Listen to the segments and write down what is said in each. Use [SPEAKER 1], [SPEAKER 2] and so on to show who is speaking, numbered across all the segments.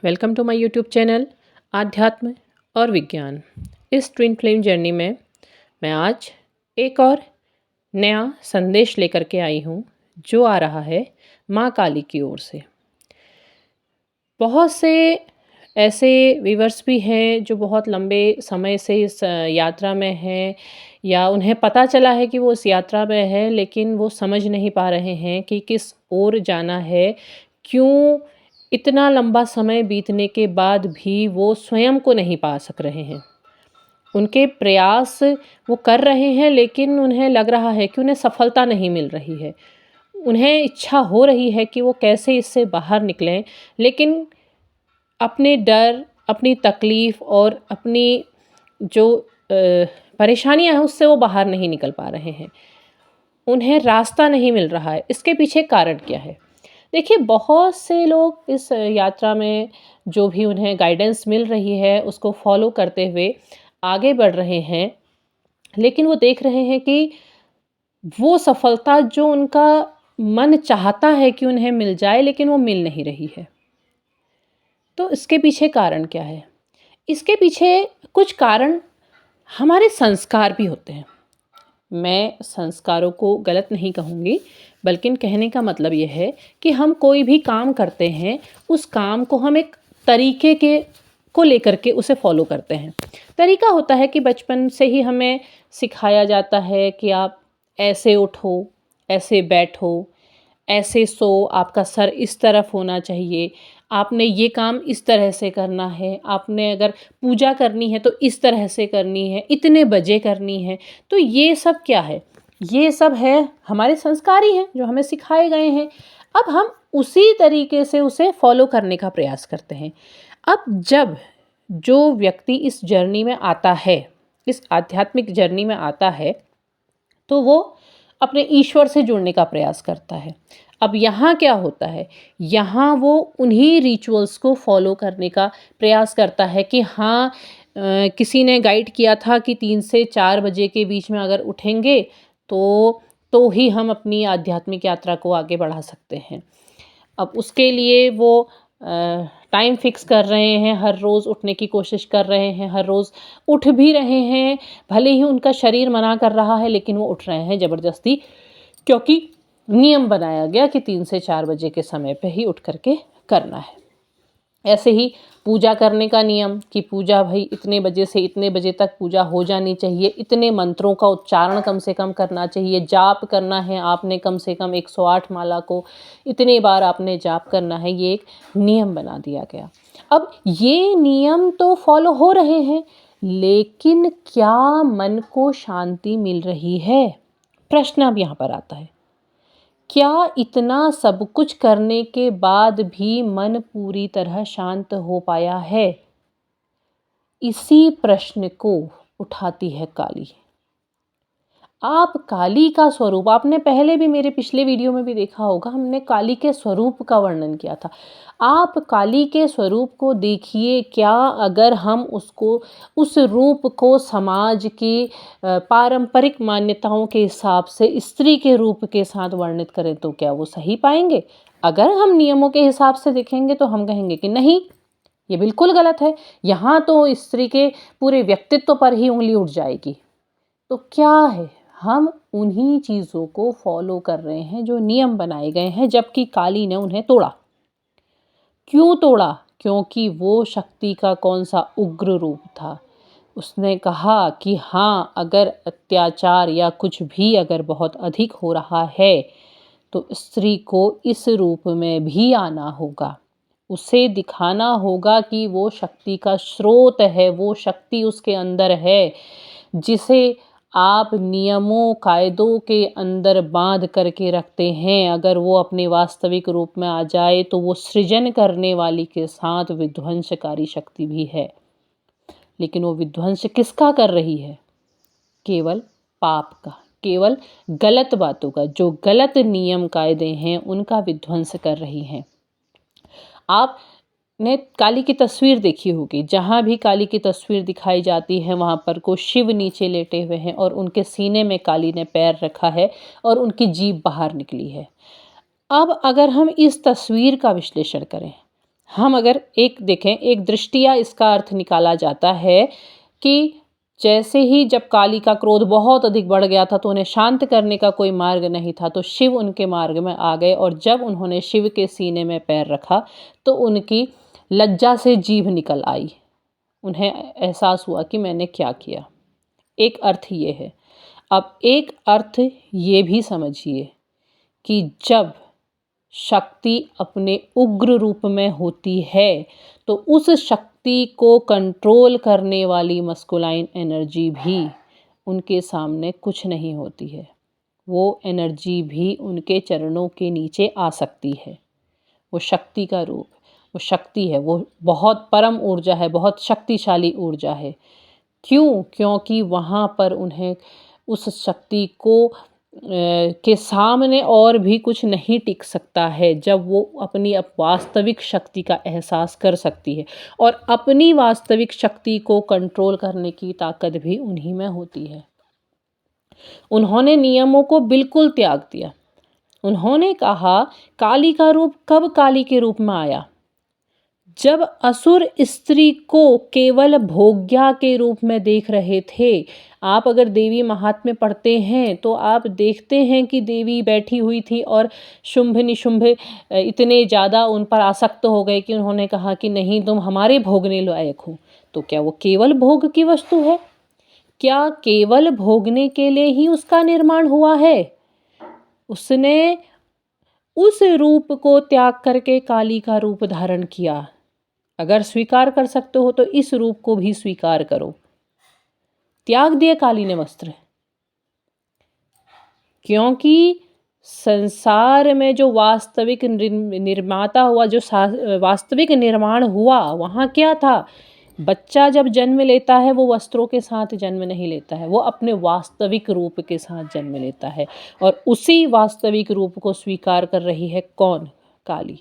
[SPEAKER 1] Welcome to my YouTube channel आध्यात्म और विज्ञान। इस ट्विन फ्लेम जर्नी में मैं आज एक और नया संदेश लेकर के आई हूँ जो आ रहा है माँ काली की ओर से। बहुत से ऐसे व्यूअर्स भी हैं जो बहुत लंबे समय से इस यात्रा में हैं या उन्हें पता चला है कि वो इस यात्रा में है, लेकिन वो समझ नहीं पा रहे हैं कि किस ओर जाना है। क्यों इतना लंबा समय बीतने के बाद भी वो स्वयं को नहीं पा सक रहे हैं। उनके प्रयास वो कर रहे हैं, लेकिन उन्हें लग रहा है कि उन्हें सफलता नहीं मिल रही है। उन्हें इच्छा हो रही है कि वो कैसे इससे बाहर निकलें, लेकिन अपने डर, अपनी तकलीफ़ और अपनी जो परेशानियाँ हैं उससे वो बाहर नहीं निकल पा रहे हैं। उन्हें रास्ता नहीं मिल रहा है। इसके पीछे कारण क्या है? देखिए, बहुत से लोग इस यात्रा में जो भी उन्हें गाइडेंस मिल रही है उसको फॉलो करते हुए आगे बढ़ रहे हैं, लेकिन वो देख रहे हैं कि वो सफलता जो उनका मन चाहता है कि उन्हें मिल जाए, लेकिन वो मिल नहीं रही है। तो इसके पीछे कारण क्या है? इसके पीछे कुछ कारण हमारे संस्कार भी होते हैं। मैं संस्कारों को गलत नहीं कहूँगी, बल्कि कहने का मतलब ये है कि हम कोई भी काम करते हैं, उस काम को हम एक तरीके के को लेकर के उसे फॉलो करते हैं। तरीका होता है कि बचपन से ही हमें सिखाया जाता है कि आप ऐसे उठो, ऐसे बैठो, ऐसे सो, आपका सर इस तरफ होना चाहिए, आपने ये काम इस तरह से करना है, आपने अगर पूजा करनी है तो इस तरह से करनी है, इतने बजे करनी है। तो ये सब क्या है? ये सब है हमारे संस्कार ही हैं जो हमें सिखाए गए हैं। अब हम उसी तरीके से उसे फॉलो करने का प्रयास करते हैं। अब जब जो व्यक्ति इस जर्नी में आता है, इस आध्यात्मिक जर्नी में आता है, तो वो अपने ईश्वर से जुड़ने का प्रयास करता है। अब यहाँ क्या होता है? यहाँ वो उन्हीं रिचुअल्स को फॉलो करने का प्रयास करता है कि हाँ, किसी ने गाइड किया था कि 3 से 4 बजे के बीच में अगर उठेंगे तो ही हम अपनी आध्यात्मिक यात्रा को आगे बढ़ा सकते हैं। अब उसके लिए वो टाइम फिक्स कर रहे हैं, हर रोज़ उठने की कोशिश कर रहे हैं, हर रोज़ उठ भी रहे हैं। भले ही उनका शरीर मना कर रहा है, लेकिन वो उठ रहे हैं ज़बरदस्ती, क्योंकि नियम बनाया गया कि 3 से 4 बजे के समय पे ही उठ कर के करना है। ऐसे ही पूजा करने का नियम कि पूजा भाई इतने बजे से इतने बजे तक पूजा हो जानी चाहिए, इतने मंत्रों का उच्चारण कम से कम करना चाहिए, जाप करना है आपने कम से कम 108 माला को इतने बार आपने जाप करना है, ये एक नियम बना दिया गया। अब ये नियम तो फॉलो हो रहे हैं, लेकिन क्या मन को शांति मिल रही है? प्रश्न अब यहाँ पर आता है। क्या इतना सब कुछ करने के बाद भी मन पूरी तरह शांत हो पाया है? इसी प्रश्न को उठाती है काली। आप काली का स्वरूप, आपने पहले भी मेरे पिछले वीडियो में भी देखा होगा, हमने काली के स्वरूप का वर्णन किया था। आप काली के स्वरूप को देखिए। क्या अगर हम उसको, उस रूप को समाज की पारंपरिक मान्यताओं के हिसाब से स्त्री के रूप के साथ वर्णित करें तो क्या वो सही पाएंगे? अगर हम नियमों के हिसाब से देखेंगे तो हम कहेंगे कि नहीं, ये बिल्कुल गलत है, यहाँ तो स्त्री के पूरे व्यक्तित्व पर ही उंगली उठ जाएगी। तो क्या है, हम उन्हीं चीज़ों को फॉलो कर रहे हैं जो नियम बनाए गए हैं, जबकि काली ने उन्हें तोड़ा। क्यों तोड़ा? क्योंकि वो शक्ति का कौन सा उग्र रूप था। उसने कहा कि हाँ, अगर अत्याचार या कुछ भी अगर बहुत अधिक हो रहा है तो स्त्री को इस रूप में भी आना होगा। उसे दिखाना होगा कि वो शक्ति का स्रोत है, वो शक्ति उसके अंदर है, जिसे आप नियमों कायदों के अंदर बांध करके रखते हैं। अगर वो अपने वास्तविक रूप में आ जाए तो वो सृजन करने वाली के साथ विध्वंसकारी शक्ति भी है। लेकिन वो विध्वंस किसका कर रही है? केवल पाप का, केवल गलत बातों का, जो गलत नियम कायदे हैं उनका विध्वंस कर रही हैं। आपने काली की तस्वीर देखी होगी, जहाँ भी काली की तस्वीर दिखाई जाती है वहाँ पर को शिव नीचे लेटे हुए हैं और उनके सीने में काली ने पैर रखा है और उनकी जीभ बाहर निकली है। अब अगर हम इस तस्वीर का विश्लेषण करें हम अगर एक देखें, एक दृष्टिया इसका अर्थ निकाला जाता है कि जैसे ही जब काली का क्रोध बहुत अधिक बढ़ गया था तो उन्हें शांत करने का कोई मार्ग नहीं था, तो शिव उनके मार्ग में आ गए और जब उन्होंने शिव के सीने में पैर रखा तो उनकी लज्जा से जीभ निकल आई। उन्हें एहसास हुआ कि मैंने क्या किया। एक अर्थ ये है। अब एक अर्थ ये भी समझिए कि जब शक्ति अपने उग्र रूप में होती है तो उस शक्ति को कंट्रोल करने वाली मस्कुलाइन एनर्जी भी उनके सामने कुछ नहीं होती है। वो एनर्जी भी उनके चरणों के नीचे आ सकती है। वो शक्ति का रूप, वो शक्ति है, वो बहुत परम ऊर्जा है, बहुत शक्तिशाली ऊर्जा है। क्यों? क्योंकि वहाँ पर उन्हें उस शक्ति को के सामने और भी कुछ नहीं टिक सकता है जब वो अपनी वास्तविक शक्ति का एहसास कर सकती है, और अपनी वास्तविक शक्ति को कंट्रोल करने की ताकत भी उन्हीं में होती है। उन्होंने नियमों को बिल्कुल त्याग दिया। उन्होंने कहा, काली का रूप कब काली के रूप में आया? जब असुर स्त्री को केवल भोग्या के रूप में देख रहे थे। आप अगर देवी महात्म्य पढ़ते हैं तो आप देखते हैं कि देवी बैठी हुई थी और शुंभ निशुंभ इतने ज़्यादा उन पर आसक्त हो गए कि उन्होंने कहा कि नहीं, तुम हमारे भोगने लायक हो। तो क्या वो केवल भोग की वस्तु है? क्या केवल भोगने के लिए ही उसका निर्माण हुआ है? उसने उस रूप को त्याग करके काली का रूप धारण किया। अगर स्वीकार कर सकते हो तो इस रूप को भी स्वीकार करो। त्याग दिए काली ने वस्त्र, क्योंकि संसार में जो वास्तविक निर्माता हुआ, जो वास्तविक निर्माण हुआ, वहाँ क्या था? बच्चा जब जन्म लेता है वो वस्त्रों के साथ जन्म नहीं लेता है, वो अपने वास्तविक रूप के साथ जन्म लेता है। और उसी वास्तविक रूप को स्वीकार कर रही है कौन? काली।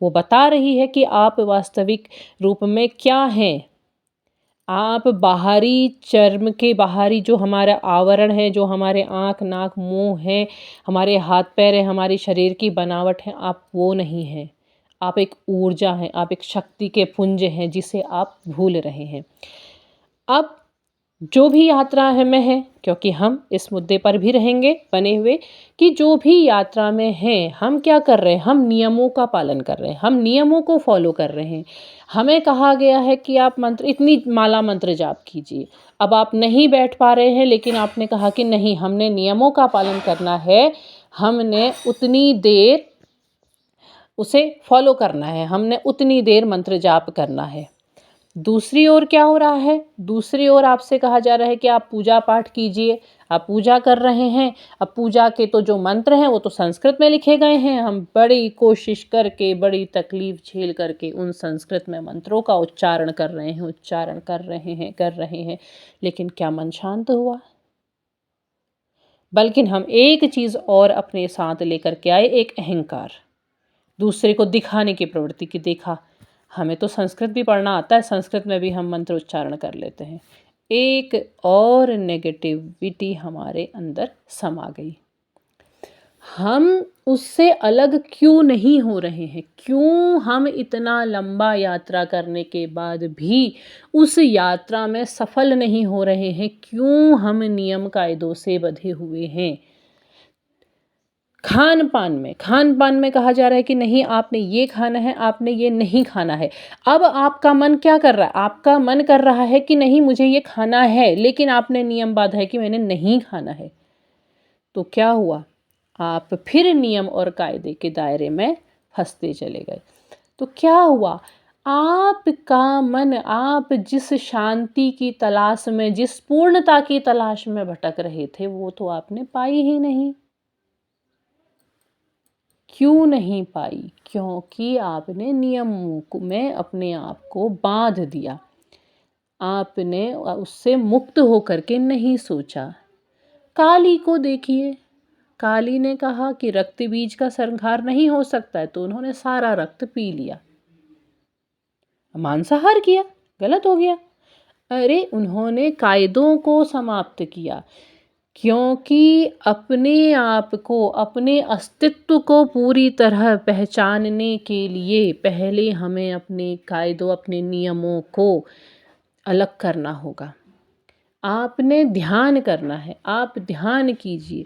[SPEAKER 1] वो बता रही है कि आप वास्तविक रूप में क्या हैं। आप बाहरी चर्म के बाहरी जो हमारा आवरण है, जो हमारे आँख नाक मुंह है, हमारे हाथ पैर है, हमारी शरीर की बनावट है, आप वो नहीं हैं। आप एक ऊर्जा हैं, आप एक शक्ति के पुंज हैं जिसे आप भूल रहे हैं। अब जो भी यात्रा है में है, क्योंकि हम इस मुद्दे पर भी रहेंगे बने हुए कि जो भी यात्रा में हैं, हम क्या कर रहे हैं? हम नियमों का पालन कर रहे हैं, हम नियमों को फॉलो कर रहे हैं। हमें कहा गया है कि आप मंत्र, इतनी माला मंत्र जाप कीजिए। अब आप नहीं बैठ पा रहे हैं, लेकिन आपने कहा कि नहीं, हमने नियमों का पालन करना है, हमने उतनी देर उसे फॉलो करना है, हमने उतनी देर मंत्र जाप करना है। दूसरी ओर क्या हो रहा है? दूसरी ओर आपसे कहा जा रहा है कि आप पूजा पाठ कीजिए। आप पूजा कर रहे हैं। अब पूजा के तो जो मंत्र हैं वो तो संस्कृत में लिखे गए हैं। हम बड़ी कोशिश करके, बड़ी तकलीफ झेल करके उन संस्कृत में मंत्रों का उच्चारण कर रहे हैं, उच्चारण कर रहे हैं, लेकिन क्या मन शांत हुआ? बल्कि हम एक चीज़ और अपने साथ लेकर के आए, एक अहंकार। दूसरे को दिखाने की प्रवृत्ति की देखा, हमें तो संस्कृत भी पढ़ना आता है, संस्कृत में भी हम मंत्र उच्चारण कर लेते हैं। एक और नेगेटिविटी हमारे अंदर समा गई। हम उससे अलग क्यों नहीं हो रहे हैं? क्यों हम इतना लंबा यात्रा करने के बाद भी उस यात्रा में सफल नहीं हो रहे हैं? क्यों हम नियम कायदों से बंधे हुए हैं? खान-पान में कहा जा रहा है कि नहीं, आपने ये खाना है, आपने ये नहीं खाना है। अब आपका मन क्या कर रहा है? आपका मन कर रहा है कि नहीं, मुझे ये खाना है, लेकिन आपने नियम बाँधा है कि मैंने नहीं खाना है। तो क्या हुआ? आप फिर नियम और कायदे के दायरे में फँसते चले गए। तो क्या हुआ? आपका मन, आप जिस शांति की तलाश में, जिस पूर्णता की तलाश में भटक रहे थे, वो तो आपने पाई ही नहीं। क्यों नहीं पाई? क्योंकि आपने नियमों में अपने आप को बांध दिया। आपने उससे मुक्त होकर के नहीं सोचा। काली को देखिए, काली ने कहा कि रक्त बीज का संहार नहीं हो सकता है, तो उन्होंने सारा रक्त पी लिया, मांसाहार किया, गलत हो गया। अरे, उन्होंने कायदों को समाप्त किया। क्योंकि अपने आप को, अपने अस्तित्व को पूरी तरह पहचानने के लिए पहले हमें अपने कायदों, अपने नियमों को अलग करना होगा। आपने ध्यान करना है, आप ध्यान कीजिए,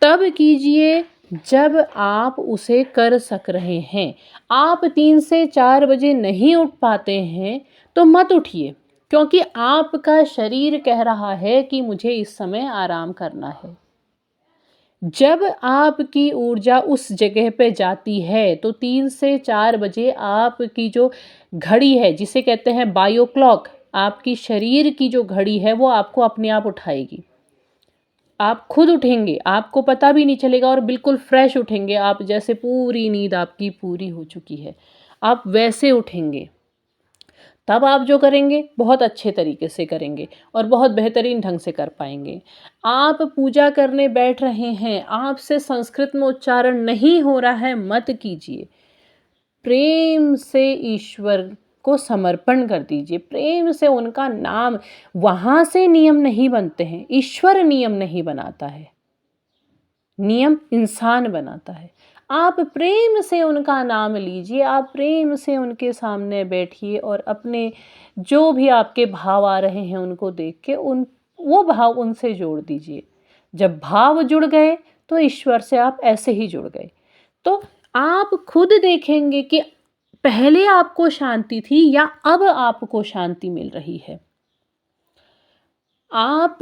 [SPEAKER 1] तब कीजिए जब आप उसे कर सक रहे हैं। आप 3 से 4 बजे नहीं उठ पाते हैं, तो मत उठिए, क्योंकि आपका शरीर कह रहा है कि मुझे इस समय आराम करना है। जब आपकी ऊर्जा उस जगह पे जाती है, तो 3 से 4 बजे आपकी जो घड़ी है, जिसे कहते हैं बायो क्लॉक, आपकी शरीर की जो घड़ी है, वो आपको अपने आप उठाएगी। आप खुद उठेंगे, आपको पता भी नहीं चलेगा और बिल्कुल फ्रेश उठेंगे, आप जैसे पूरी नींद आपकी पूरी हो चुकी है, आप वैसे उठेंगे। तब आप जो करेंगे बहुत अच्छे तरीके से करेंगे और बहुत बेहतरीन ढंग से कर पाएँगे। आप पूजा करने बैठ रहे हैं, आपसे संस्कृत में उच्चारण नहीं हो रहा है, मत कीजिए। प्रेम से ईश्वर को समर्पण कर दीजिए, प्रेम से उनका नाम, वहाँ से नियम नहीं बनते हैं, ईश्वर नियम नहीं बनाता है, नियम इंसान बनाता है। आप प्रेम से उनका नाम लीजिए, आप प्रेम से उनके सामने बैठिए और अपने जो भी आपके भाव आ रहे हैं उनको देख के वो भाव उनसे जोड़ दीजिए। जब भाव जुड़ गए तो ईश्वर से आप ऐसे ही जुड़ गए। तो आप खुद देखेंगे कि पहले आपको शांति थी या अब आपको शांति मिल रही है। आप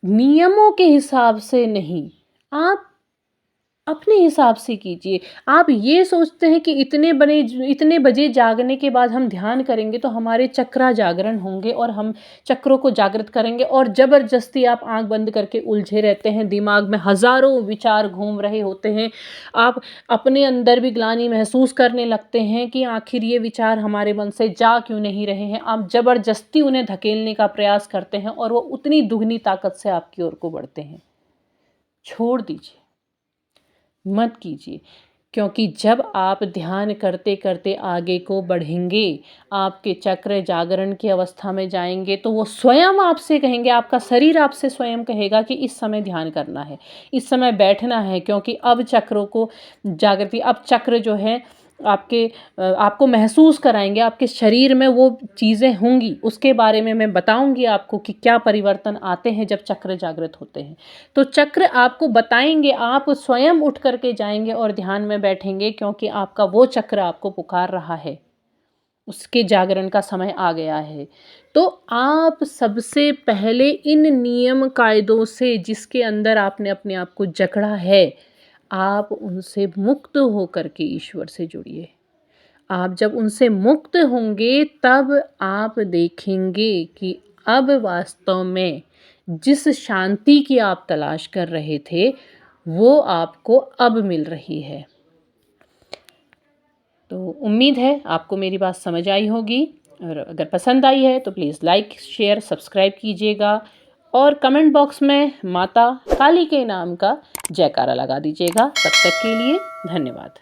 [SPEAKER 1] नियमों के हिसाब से नहीं, आप अपने हिसाब से कीजिए। आप ये सोचते हैं कि इतने बजे जागने के बाद हम ध्यान करेंगे तो हमारे चक्रा जागरण होंगे और हम चक्रों को जागृत करेंगे, और ज़बरदस्ती आप आँख बंद करके उलझे रहते हैं, दिमाग में हज़ारों विचार घूम रहे होते हैं। आप अपने अंदर भी ग्लानि महसूस करने लगते हैं कि आखिर ये विचार हमारे मन से जा क्यों नहीं रहे हैं। आप ज़बरदस्ती उन्हें धकेलने का प्रयास करते हैं और वो उतनी दुगनी ताकत से आपकी ओर को बढ़ते हैं। छोड़ दीजिए, मत कीजिए, क्योंकि जब आप ध्यान करते करते आगे को बढ़ेंगे, आपके चक्र जागरण की अवस्था में जाएंगे, तो वो स्वयं आपसे कहेंगे, आपका शरीर आपसे स्वयं कहेगा कि इस समय ध्यान करना है, इस समय बैठना है, क्योंकि अब चक्रों को जागृति, अब चक्र जो है आपको महसूस कराएंगे, आपके शरीर में वो चीज़ें होंगी, उसके बारे में मैं बताऊंगी आपको कि क्या परिवर्तन आते हैं जब चक्र जागृत होते हैं। तो चक्र आपको बताएंगे, आप स्वयं उठ करके जाएंगे और ध्यान में बैठेंगे, क्योंकि आपका वो चक्र आपको पुकार रहा है, उसके जागरण का समय आ गया है। तो आप सबसे पहले इन नियम कायदों से, जिसके अंदर आपने अपने आप को जकड़ा है, आप उनसे मुक्त होकर के ईश्वर से जुड़िए। आप जब उनसे मुक्त होंगे तब आप देखेंगे कि अब वास्तव में जिस शांति की आप तलाश कर रहे थे, वो आपको अब मिल रही है। तो उम्मीद है आपको मेरी बात समझ आई होगी, और अगर पसंद आई है तो प्लीज़ लाइक, शेयर, सब्सक्राइब कीजिएगा और कमेंट बॉक्स में माता काली के नाम का जयकारा लगा दीजिएगा। तब तक के लिए धन्यवाद।